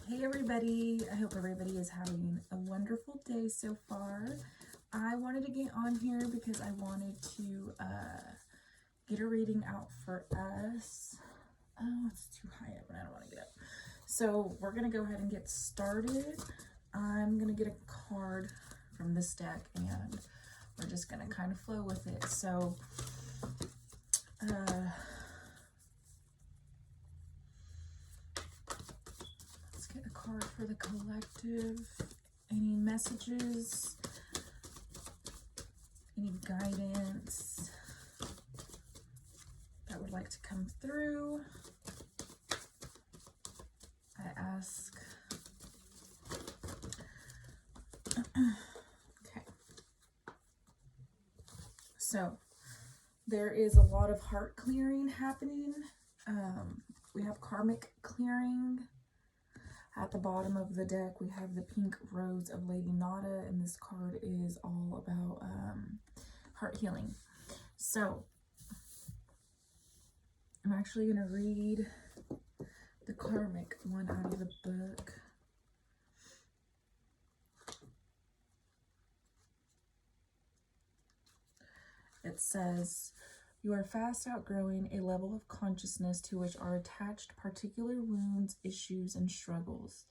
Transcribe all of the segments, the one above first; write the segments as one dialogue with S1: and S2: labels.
S1: Hey everybody, I hope everybody is having a wonderful day so far. I wanted to get on here because I wanted to get a reading out for us. Oh, it's too high up and I don't want to get up. So we're going to go ahead and get started. I'm going to get a card from this deck and we're just going to kind of flow with it. So let's get a card for the collective. Any messages, any guidance that would like to come through, I ask. Okay. So there is a lot of heart clearing happening. We have karmic clearing. At the bottom of the deck, we have the pink rose of Lady Nada, and this card is all about heart healing. So I'm actually going to read the karmic one out of the book. It says, you are fast outgrowing a level of consciousness to which are attached particular wounds, issues, and struggles.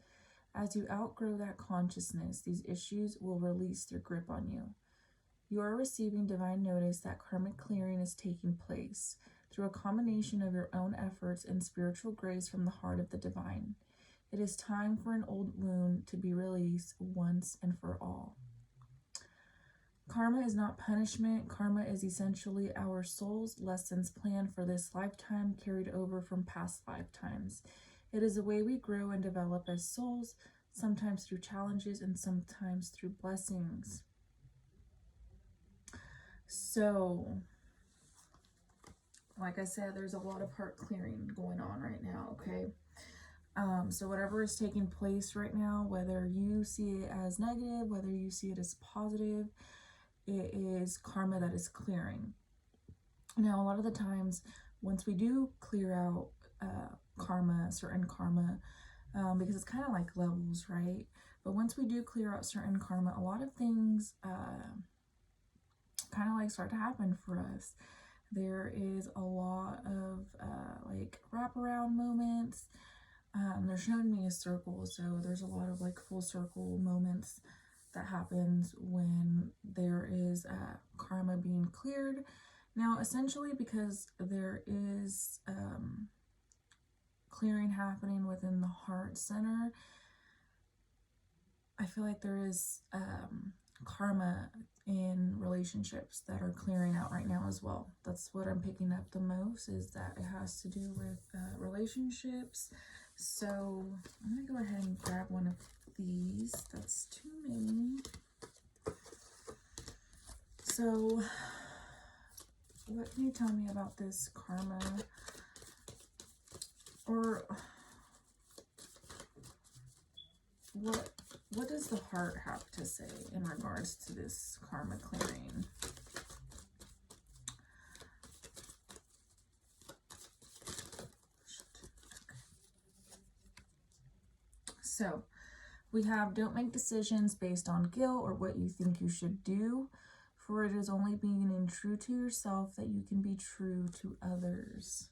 S1: As you outgrow that consciousness, these issues will release their grip on you. You are receiving divine notice that karmic clearing is taking place through a combination of your own efforts and spiritual grace from the heart of the divine. It is time for an old wound to be released once and for all. Karma is not punishment. Karma is essentially our soul's lessons planned for this lifetime, carried over from past lifetimes. It is a way we grow and develop as souls, sometimes through challenges and sometimes through blessings. So, like I said, there's a lot of heart clearing going on right now, okay? So whatever is taking place right now, whether you see it as negative, whether you see it as positive, it is karma that is clearing. Now, a lot of the times, once we do clear out karma, certain karma, because it's kind of like levels, right? But once we do clear out certain karma, a lot of things kind of like start to happen for us. There is a lot of like wraparound moments. They're showing me a circle, so there's a lot of like full circle moments that happens when there is karma being cleared. Now, essentially, because there is clearing happening within the heart center, I feel like there is karma in relationships that are clearing out right now as well. That's what I'm picking up the most, is that it has to do with relationships. So I'm going to go ahead and grab one of these. That's too many. So what can you tell me about this karma? Or what does the heart have to say in regards to this karma clearing? So we have, don't make decisions based on guilt or what you think you should do, for it is only being true to yourself that you can be true to others.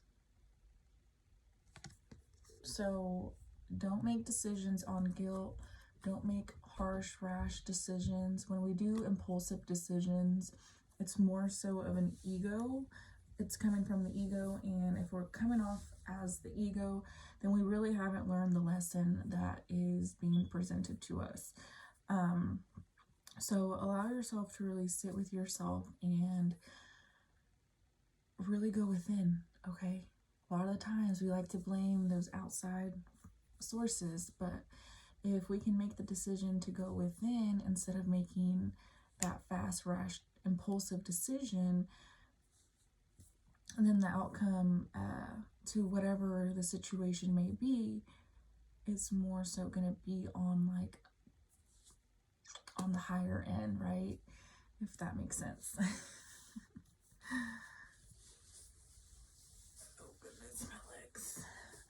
S1: So don't make decisions on guilt. Don't make harsh, rash decisions. When we do impulsive decisions, it's more so of an ego. It's coming from the ego, and if we're coming off as the ego, then we really haven't learned the lesson that is being presented to us. So allow yourself to really sit with yourself and really go within, okay? A lot of the times we like to blame those outside sources, but if we can make the decision to go within instead of making that fast, rash, impulsive decision, and then the outcome to whatever the situation may be, it's more so going to be on like on the higher end, right? If that makes sense. Oh goodness, my legs.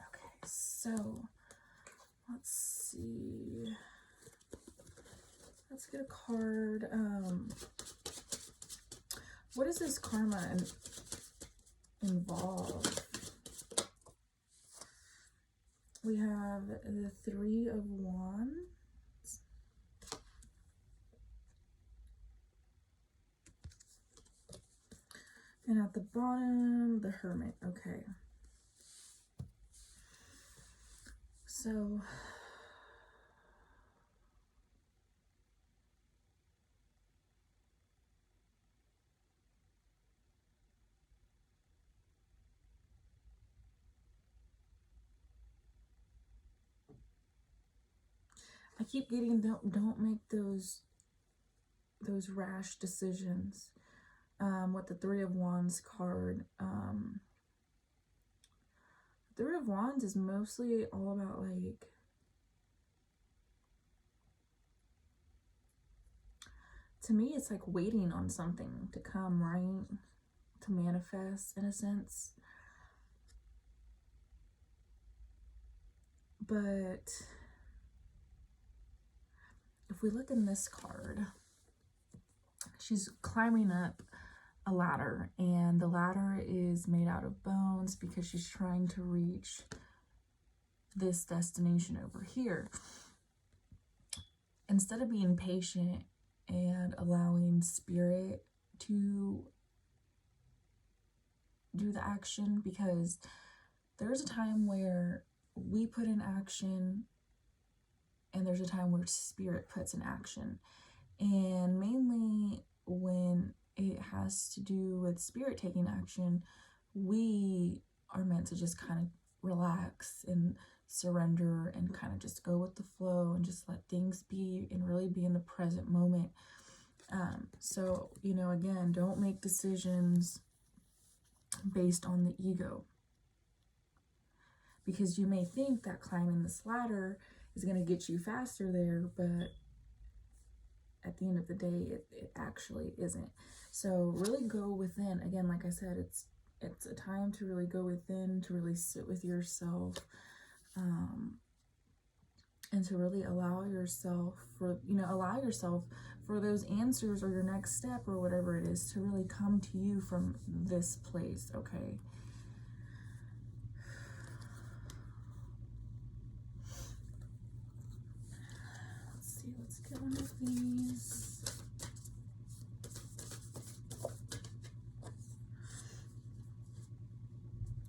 S1: Okay, so let's let's get a card. What does this karma involve? We have the Three of Wands. And at the bottom, the Hermit. Okay. So I keep getting don't make those rash decisions. With the Three of Wands card, Three of Wands is mostly all about like to me it's like waiting on something to come, right? To manifest in a sense. But if we look in this card, she's climbing up a ladder, and the ladder is made out of bones because she's trying to reach this destination over here. Instead of being patient and allowing spirit to do the action, because there's a time where we put in action and there's a time where spirit puts in action. And mainly when it has to do with spirit taking action, we are meant to just kind of relax and surrender and kind of just go with the flow and just let things be and really be in the present moment. So, you know, again, don't make decisions based on the ego, because you may think that climbing this ladder is going to get you faster there, but at the end of the day, it actually isn't. So really go within. Again, like I said, it's a time to really go within, to really sit with yourself, and to really allow yourself for those answers or your next step or whatever it is to really come to you from this place, okay? Let's see, let's get one of these.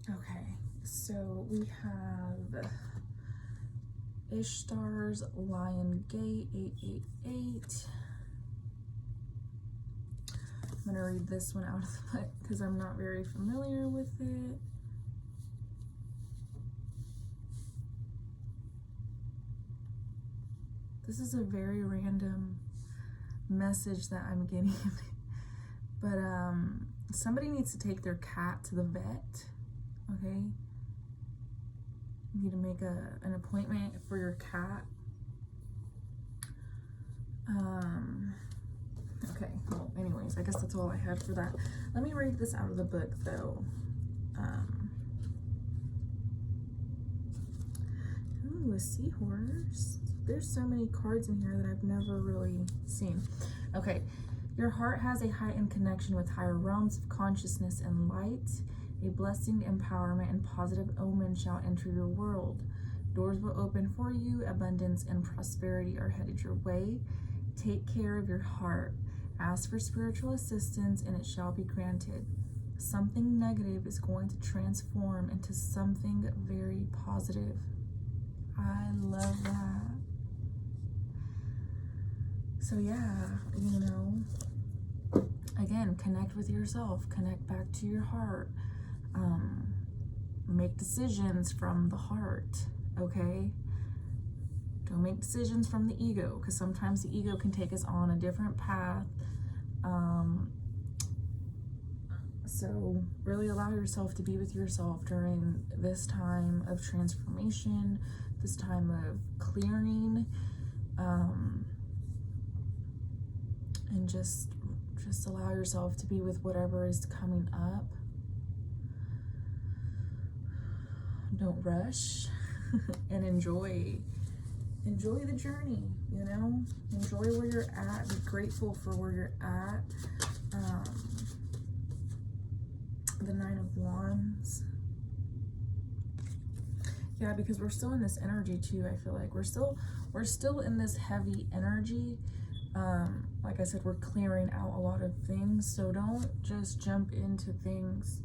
S1: Okay, so we have Ishtar's Lion Gate 888. I'm going to read this one out of the book because I'm not very familiar with it. This is a very random message that I'm getting. But somebody needs to take their cat to the vet, okay? You need to make an appointment for your cat. Okay, well, anyways, I guess that's all I had for that. Let me read this out of the book, though. Ooh, a seahorse. There's so many cards in here that I've never really seen. Okay, your heart has a heightened connection with higher realms of consciousness and light. A blessing, empowerment, and positive omen shall enter your world. Doors will open for you. Abundance and prosperity are headed your way. Take care of your heart. Ask for spiritual assistance and it shall be granted. Something negative is going to transform into something very positive. I love that. So yeah, you know, again, connect with yourself. Connect back to your heart. Make decisions from the heart, okay? Don't make decisions from the ego, because sometimes the ego can take us on a different path. So really allow yourself to be with yourself during this time of transformation, this time of clearing, and just allow yourself to be with whatever is coming up. Don't rush and enjoy enjoy the journey, you know, enjoy where you're at, be grateful for where you're at. The Nine of Wands. Yeah, because we're still in this energy too. I feel like we're still in this heavy energy. Like I said, we're clearing out a lot of things, so don't just jump into things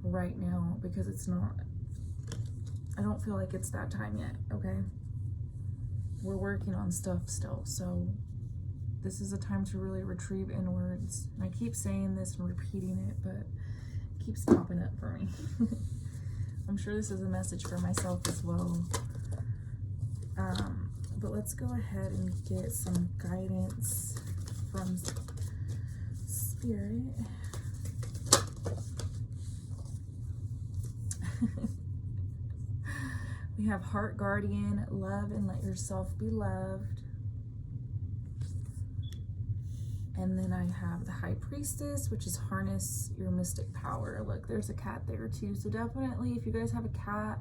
S1: right now, because it's not, I don't feel like it's that time yet. Okay, we're working on stuff still, so this is a time to really retrieve inwards. And I keep saying this and repeating it, but it keeps popping up for me. I'm sure this is a message for myself as well. But let's go ahead and get some guidance from Spirit. We have Heart Guardian, love and let yourself be loved. And then I have the High Priestess, which is harness your mystic power. Look, there's a cat there too. So definitely, if you guys have a cat,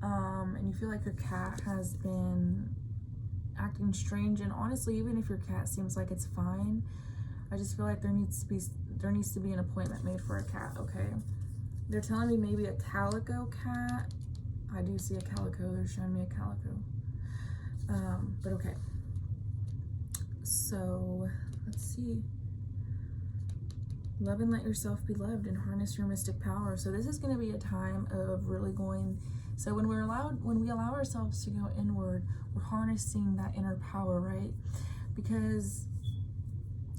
S1: and you feel like your cat has been acting strange, and honestly, even if your cat seems like it's fine, I just feel like there needs to be an appointment made for a cat. Okay, they're telling me maybe a calico cat. I do see a calico. They're showing me a calico. But okay. So let's see. Love and let yourself be loved and harness your mystic power. So this is going to be a time of really going. So when we allow ourselves to go inward, we're harnessing that inner power, right? Because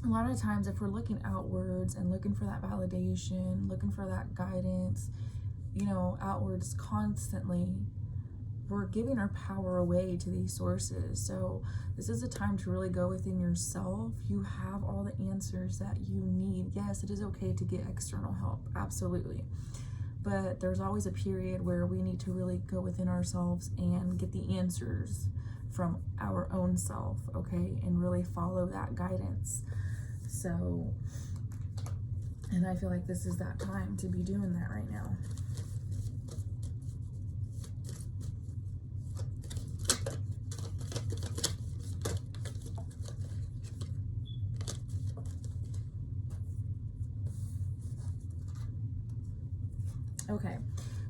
S1: a lot of times, if we're looking outwards and looking for that validation, looking for that guidance, you know, outwards constantly, we're giving our power away to these sources. So this is a time to really go within yourself. You have all the answers that you need. Yes, it is okay to get external help, absolutely. But there's always a period where we need to really go within ourselves and get the answers from our own self, okay? And really follow that guidance. So, and I feel like this is that time to be doing that right now. Okay,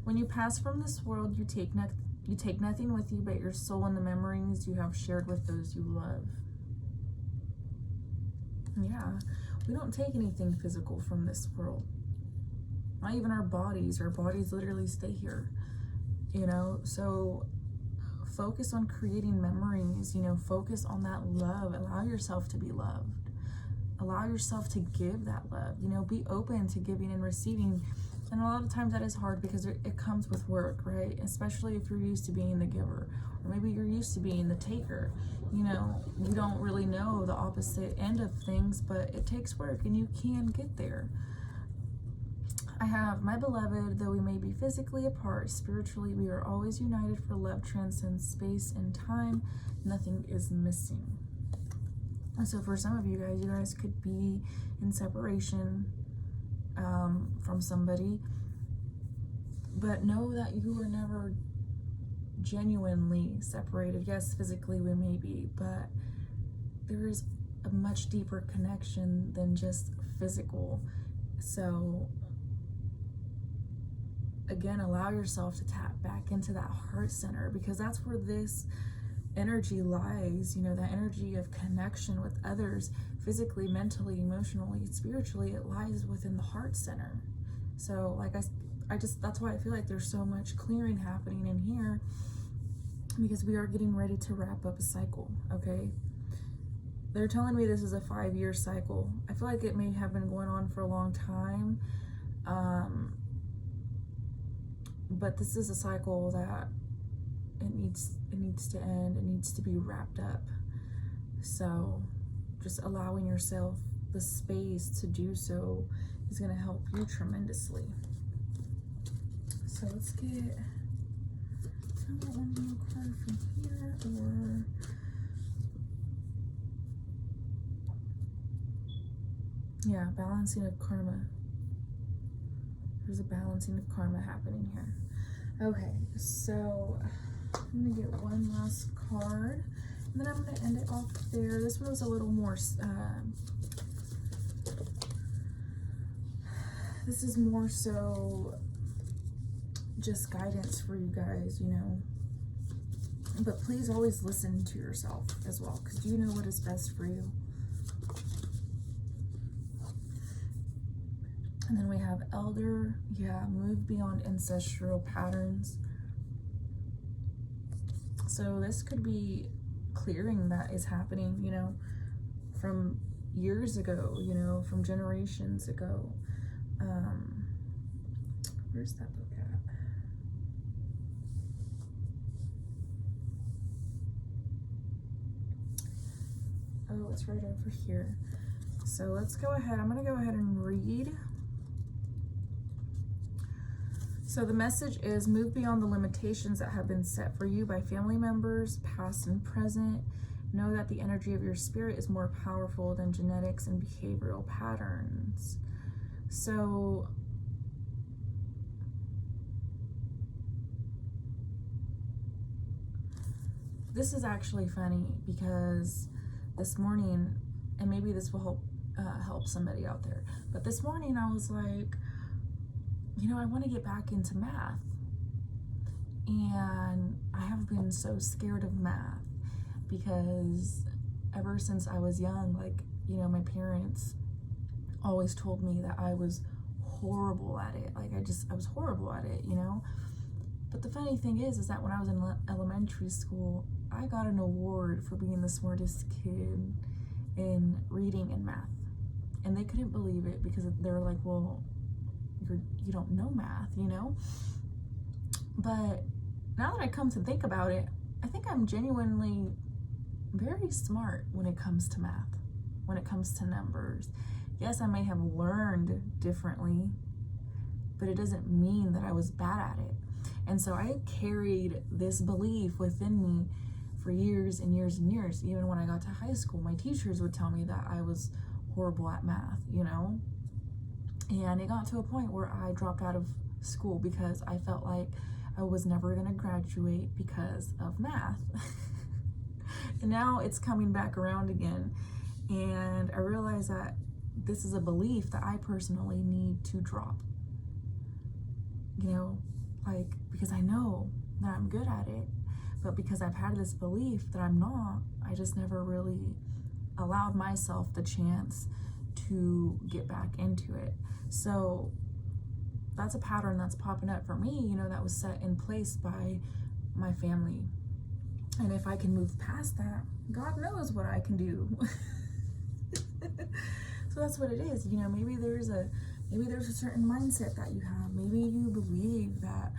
S1: when you pass from this world, you take nothing with you but your soul and the memories you have shared with those you love. Yeah, we don't take anything physical from this world. Not even our bodies. Our bodies literally stay here, you know? So focus on creating memories, you know, focus on that love. Allow yourself to be loved. Allow yourself to give that love, you know, be open to giving and receiving. And a lot of times that is hard because it comes with work, right? Especially if you're used to being the giver, or maybe you're used to being the taker. You know, you don't really know the opposite end of things, but it takes work and you can get there. I have, my beloved, though we may be physically apart, spiritually we are always united, for love transcends space and time. Nothing is missing. So for some of you guys could be in separation from somebody, but know that you were never genuinely separated. Yes, physically we may be, but there is a much deeper connection than just physical. So again, allow yourself to tap back into that heart center, because that's where this energy lies, you know, that energy of connection with others, physically, mentally, emotionally, spiritually. It lies within the heart center. So like I just, that's why I feel like there's so much clearing happening in here, because we are getting ready to wrap up a cycle. Okay, they're telling me this is a 5-year cycle. I feel like it may have been going on for a long time, but this is a cycle that it needs to end. It needs to be wrapped up. So just allowing yourself the space to do so is going to help you tremendously. So let's get one more card from here, or yeah, balancing of karma. There's a balancing of karma happening here. Okay, so I'm going to get one last card, and then I'm going to end it off there. This one was a little more, this is more so just guidance for you guys, you know. But please always listen to yourself as well, because you know what is best for you. And then we have Elder, yeah, move beyond ancestral patterns. So this could be clearing that is happening, you know, from years ago, you know, from generations ago. Where's that book at? Oh, it's right over here. So let's go ahead. I'm going to go ahead and read. So the message is, move beyond the limitations that have been set for you by family members, past and present. Know that the energy of your spirit is more powerful than genetics and behavioral patterns. So this is actually funny, because this morning, and maybe this will help somebody out there, but this morning I was like, you know, I want to get back into math, and I have been so scared of math because ever since I was young, like, you know, my parents always told me that I was horrible at it. Like, I was horrible at it, you know. But the funny thing is that when I was in elementary school, I got an award for being the smartest kid in reading and math, and they couldn't believe it, because they were like, well, you don't know math, you know. But now that I come to think about it, I think I'm genuinely very smart when it comes to math, when it comes to numbers. Yes, I may have learned differently, but it doesn't mean that I was bad at it. And so I carried this belief within me for years and years and years. Even when I got to high school, my teachers would tell me that I was horrible at math, you know. And it got to a point where I dropped out of school because I felt like I was never going to graduate because of math. And now it's coming back around again. And I realize that this is a belief that I personally need to drop. You know, like, because I know that I'm good at it, but because I've had this belief that I'm not, I just never really allowed myself the chance to get back into it. So that's a pattern that's popping up for me, you know, that was set in place by my family. And if I can move past that, God knows what I can do. So that's what it is, you know. Maybe there's a certain mindset that you have. Maybe you believe that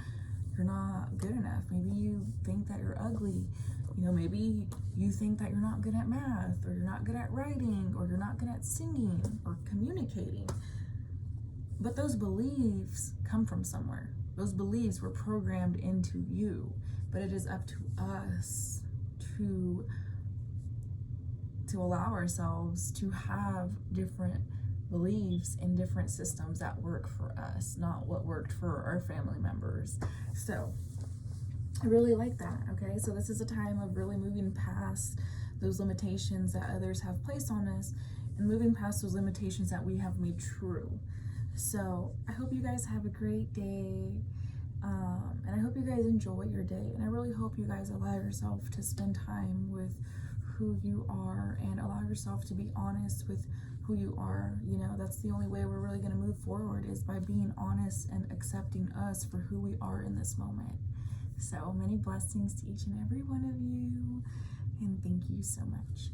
S1: you're not good enough. Maybe you think that you're ugly. You know, maybe you think that you're not good at math, or you're not good at writing, or you're not good at singing or communicating. But those beliefs come from somewhere. Those beliefs were programmed into you. But it is up to us to allow ourselves to have different beliefs and different systems that work for us, not what worked for our family members. So I really like that. Okay, so this is a time of really moving past those limitations that others have placed on us, and moving past those limitations that we have made true. So I hope you guys have a great day, and I hope you guys enjoy your day, and I really hope you guys allow yourself to spend time with who you are, and allow yourself to be honest with who you are. You know, that's the only way we're really going to move forward, is by being honest and accepting us for who we are in this moment. So many blessings to each and every one of you, and thank you so much.